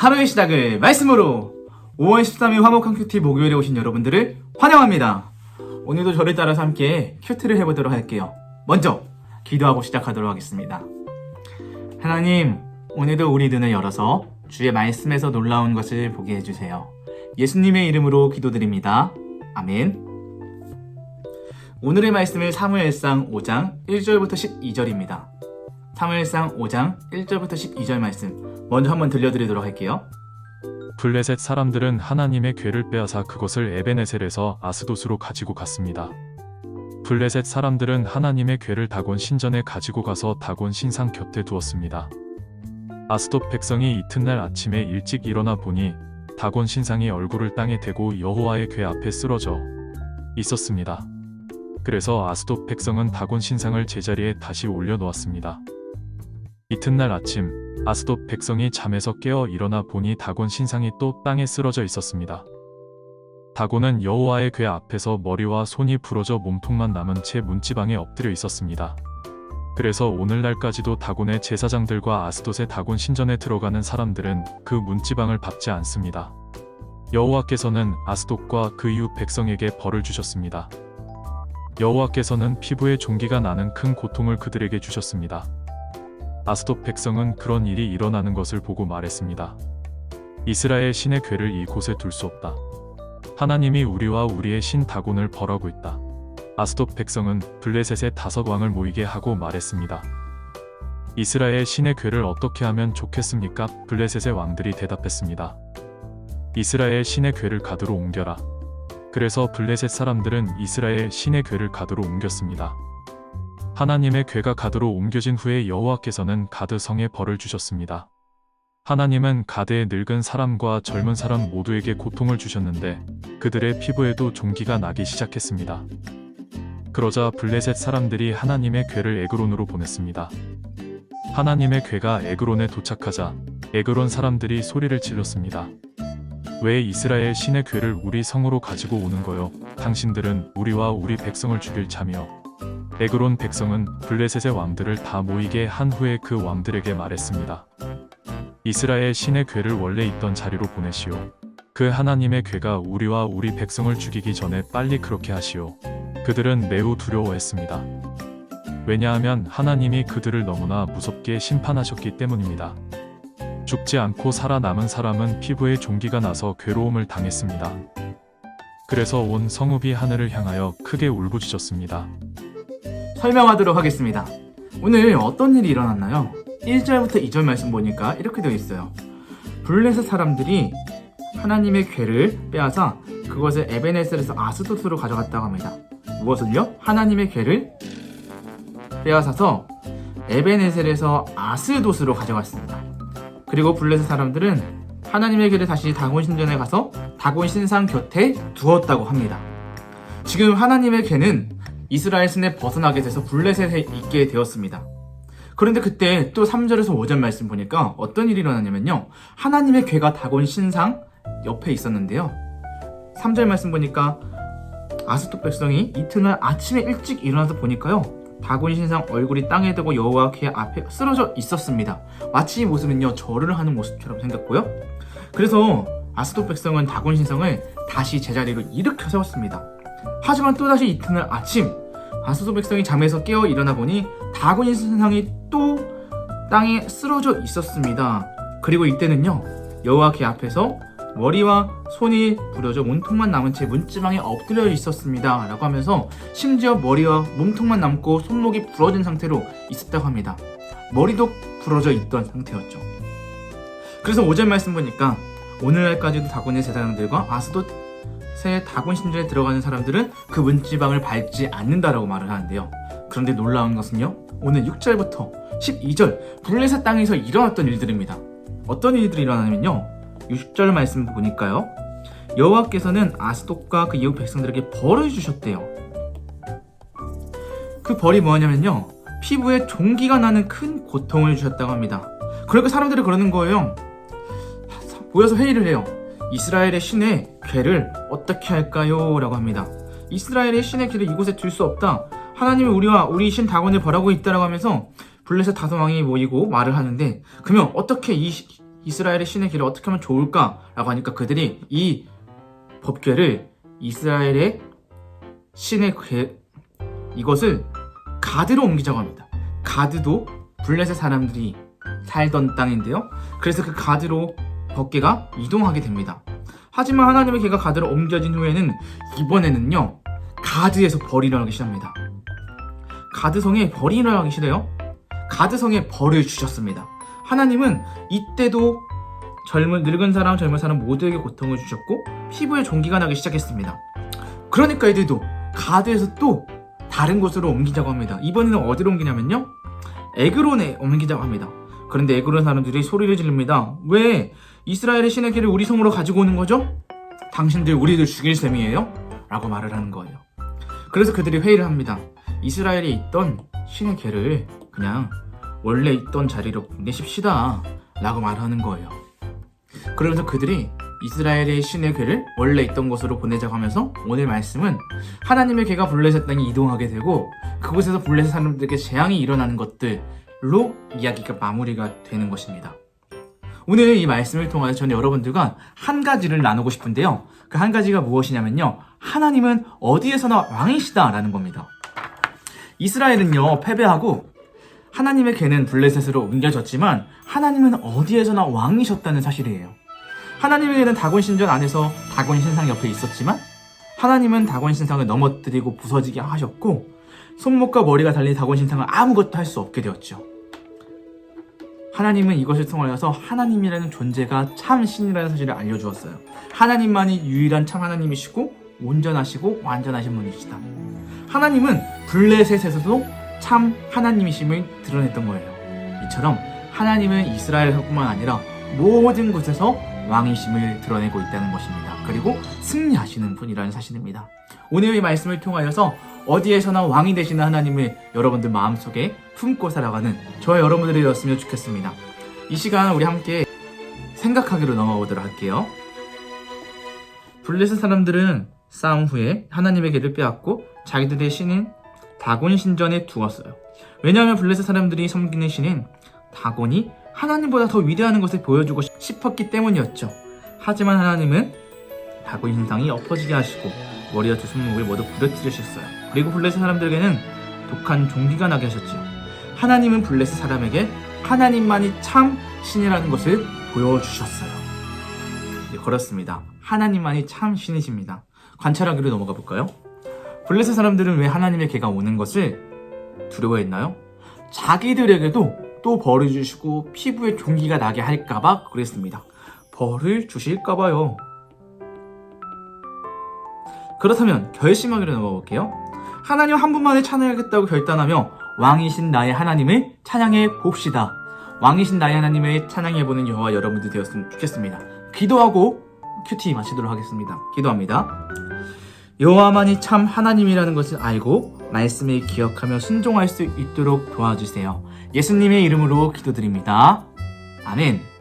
하루의 시작을 말씀으로 5월 13일 화목한 큐티 목요일에 오신 여러분들을 환영합니다. 오늘도 저를 따라서 함께 큐티를 해보도록 할게요. 먼저 기도하고 시작하도록 하겠습니다. 하나님, 오늘도 우리 눈을 열어서 주의 말씀에서 놀라운 것을 보게 해주세요. 예수님의 이름으로 기도드립니다. 아멘. 오늘의 말씀은 사무엘상 5장 1절부터 12절입니다. 사무엘상 5장 1절부터 12절 말씀 먼저 한번 들려드리도록 할게요. 블레셋 사람들은 하나님의 궤를 빼앗아 그것을 에베네셀에서 아스돗으로 가지고 갔습니다. 블레셋 사람들은 하나님의 궤를 다곤 신전에 가지고 가서 다곤 신상 곁에 두었습니다. 아스돗 백성이 이튿날 아침에 일찍 일어나 보니 다곤 신상이 얼굴을 땅에 대고 여호와의 궤 앞에 쓰러져 있었습니다. 그래서 아스돗 백성은 다곤 신상을 제자리에 다시 올려놓았습니다. 이튿날 아침 아스돗 백성이 잠에서 깨어 일어나 보니 다곤 신상이 또 땅에 쓰러져 있었습니다. 다곤은 여호와의 궤 앞에서 머리와 손이 부러져 몸통만 남은 채 문지방에 엎드려 있었습니다. 그래서 오늘날까지도 다곤의 제사장들과 아스돗의 다곤 신전에 들어가는 사람들은 그 문지방을 밟지 않습니다. 여호와께서는 아스돗과 그 이웃 백성에게 벌을 주셨습니다. 여호와께서는 피부에 종기가 나는 큰 고통을 그들에게 주셨습니다. 아스돗 백성은 그런 일이 일어나는 것을 보고 말했습니다. 이스라엘 신의 궤를 이곳에 둘 수 없다. 하나님이 우리와 우리의 신 다곤을 벌하고 있다. 아스돗 백성은 블레셋의 5왕을 모이게 하고 말했습니다. 이스라엘 신의 궤를 어떻게 하면 좋겠습니까? 블레셋의 왕들이 대답했습니다. 이스라엘 신의 궤를 가드로 옮겨라. 그래서 블레셋 사람들은 이스라엘 신의 궤를 가드로 옮겼습니다. 하나님의 궤가 가드로 옮겨진 후에 여호와께서는 가드 성에 벌을 주셨습니다. 하나님은 가드의 늙은 사람과 젊은 사람 모두에게 고통을 주셨는데 그들의 피부에도 종기가 나기 시작했습니다. 그러자 블레셋 사람들이 하나님의 궤를 에그론으로 보냈습니다. 하나님의 궤가 에그론에 도착하자 에그론 사람들이 소리를 질렀습니다. 왜 이스라엘 신의 궤를 우리 성으로 가지고 오는 거요? 당신들은 우리와 우리 백성을 죽일 참이요. 에그론 백성은 블레셋의 왕들을 다 모이게 한 후에 그 왕들에게 말했습니다. 이스라엘 신의 궤를 원래 있던 자리로 보내시오. 그 하나님의 궤가 우리와 우리 백성을 죽이기 전에 빨리 그렇게 하시오. 그들은 매우 두려워했습니다. 왜냐하면 하나님이 그들을 너무나 무섭게 심판하셨기 때문입니다. 죽지 않고 살아남은 사람은 피부에 종기가 나서 괴로움을 당했습니다. 그래서 온 성읍이 하늘을 향하여 크게 울부짖었습니다. 설명하도록 하겠습니다. 오늘 어떤 일이 일어났나요? 1절부터 2절 말씀 보니까 이렇게 되어 있어요. 블레셋 사람들이 하나님의 궤를 빼앗아 그것을 에베네셀에서 아스돗으로 가져갔다고 합니다. 무엇을요? 하나님의 궤를 빼앗아서 에베네셀에서 아스돗으로 가져갔습니다. 그리고 블레셋 사람들은 하나님의 궤를 다시 다곤 신전에 가서 다곤 신상 곁에 두었다고 합니다. 지금 하나님의 궤는 이스라엘 신에 벗어나게 돼서 블레셋에 있게 되었습니다. 그런데 그때 또 3절에서 5절 말씀 보니까 어떤 일이 일어나냐면요. 하나님의 궤가 다곤 신상 옆에 있었는데요. 3절 말씀 보니까 아스돗 백성이 이튿날 아침에 일찍 일어나서 보니까요. 다곤 신상 얼굴이 땅에 대고 여호와 궤 앞에 쓰러져 있었습니다. 마치 이 모습은요. 절을 하는 모습처럼 생겼고요. 그래서 아스돗 백성은 다곤 신상을 다시 제자리로 일으켜 세웠습니다. 하지만 또다시 이튿날 아침 아스돗 백성이 잠에서 깨어 일어나 보니 다곤 신상이 또 땅에 쓰러져 있었습니다. 그리고 이때는요. 여호와 궤 앞에서 머리와 손이 부러져 몸통만 남은 채 문지방에 엎드려 있었습니다. 라고 하면서 심지어 머리와 몸통만 남고 손목이 부러진 상태로 있었다고 합니다. 머리도 부러져 있던 상태였죠. 그래서 5절 말씀 보니까 오늘날까지도 다곤의 제사장들과 아스돗의 다곤 신전에 들어가는 사람들은 그 문지방을 밟지 않는다라고 말을 하는데요. 그런데 놀라운 것은요. 오늘 6절부터 12절 블레셋 땅에서 일어났던 일들입니다. 어떤 일들이 일어나냐면요. 60절 말씀 보니까요. 여호와께서는 아스돗과 그 이웃 백성들에게 벌을 주셨대요. 그 벌이 뭐냐면요. 피부에 종기가 나는 큰 고통을 주셨다고 합니다. 그러니까 사람들이 그러는 거예요. 모여서 회의를 해요. 이스라엘의 신의 궤를 어떻게 할까요? 라고 합니다. 이스라엘의 신의 궤를 이곳에 둘 수 없다. 하나님이 우리와 우리 신 다곤을 벌하고 있다라고 하면서 블레셋 5왕이 모이고 말을 하는데 그러면 어떻게 이 이스라엘의 신의 길을 어떻게 하면 좋을까라고 하니까 그들이 이 법궤를 이스라엘의 신의 이것을 가드로 옮기자고 합니다. 가드도 블레셋 사람들이 살던 땅인데요. 그래서 그 가드로 법궤가 이동하게 됩니다. 하지만 하나님의 궤가 가드로 옮겨진 후에는 이번에는요, 가드에서 벌이 일어나기 시작합니다. 가드성에 벌이 일어나기 시작해요. 가드성에 벌을 주셨습니다. 하나님은 이때도 늙은 사람, 젊은 사람 모두에게 고통을 주셨고 피부에 종기가 나기 시작했습니다. 그러니까 이들도 가드에서 또 다른 곳으로 옮기자고 합니다. 이번에는 어디로 옮기냐면요, 에그론에 옮기자고 합니다. 그런데 에그론 사람들이 소리를 지릅니다. 왜 이스라엘의 신의 길을 우리 성으로 가지고 오는 거죠? 당신들 우리들 죽일 셈이에요? 라고 말을 하는 거예요. 그래서 그들이 회의를 합니다. 이스라엘에 있던 신의 궤를 그냥 원래 있던 자리로 보내십시다 라고 말하는 거예요. 그러면서 그들이 이스라엘의 신의 궤를 원래 있던 곳으로 보내자고 하면서 오늘 말씀은 하나님의 궤가 블레셋 땅에 이동하게 되고 그곳에서 블레셋 사람들에게 재앙이 일어나는 것들로 이야기가 마무리가 되는 것입니다. 오늘 이 말씀을 통하여 저는 여러분들과 한 가지를 나누고 싶은데요. 그 한 가지가 무엇이냐면요, 하나님은 어디에서나 왕이시다 라는 겁니다. 이스라엘은요, 패배하고 하나님의 궤는 블레셋으로 옮겨졌지만 하나님은 어디에서나 왕이셨다는 사실이에요. 하나님의 궤는 다곤 신전 안에서 다곤 신상 옆에 있었지만 하나님은 다곤 신상을 넘어뜨리고 부서지게 하셨고 손목과 머리가 달린 다곤 신상을 아무것도 할 수 없게 되었죠. 하나님은 이것을 통하여서 하나님이라는 존재가 참 신이라는 사실을 알려주었어요. 하나님만이 유일한 참 하나님이시고 온전하시고 완전하신 분이시다. 하나님은 블레셋에서도 참 하나님이심을 드러냈던 거예요. 이처럼 하나님은 이스라엘뿐만 아니라 모든 곳에서 왕이심을 드러내고 있다는 것입니다. 그리고 승리하시는 분이라는 사실입니다. 오늘 이 말씀을 통하여서 어디에서나 왕이 되시는 하나님을 여러분들 마음속에 품고 살아가는 저와 여러분들이 되었으면 좋겠습니다. 이 시간 우리 함께 생각하기로 넘어오도록 할게요. 블레셋 사람들은 싸움 후에 하나님의 궤를 빼앗고 자기들의 신인 다곤 신전에 두었어요. 왜냐하면 블레셋 사람들이 섬기는 신인 다곤이 하나님보다 더 위대한 것을 보여주고 싶었기 때문이었죠. 하지만 하나님은 다곤 신상이 엎어지게 하시고 머리와 두 손목을 모두 부러뜨리셨어요. 그리고 블레셋 사람들에게는 독한 종기가 나게 하셨죠. 하나님은 블레셋 사람에게 하나님만이 참 신이라는 것을 보여주셨어요. 네, 그렇습니다. 하나님만이 참 신이십니다. 관찰하기로 넘어가 볼까요? 블레셋 사람들은 왜 하나님의 궤가 오는 것을 두려워했나요? 자기들에게도 또 벌을 주시고 피부에 종기가 나게 할까봐 그랬습니다. 벌을 주실까봐요. 그렇다면 결심하기로 넘어가 볼게요. 하나님 한 분만을 찬양하겠다고 결단하며 왕이신 나의 하나님을 찬양해 봅시다. 왕이신 나의 하나님을 찬양해보는 여호와 여러분들 되었으면 좋겠습니다. 기도하고 큐티 마치도록 하겠습니다. 기도합니다. 여호와만이 참 하나님이라는 것을 알고 말씀을 기억하며 순종할 수 있도록 도와주세요. 예수님의 이름으로 기도드립니다. 아멘.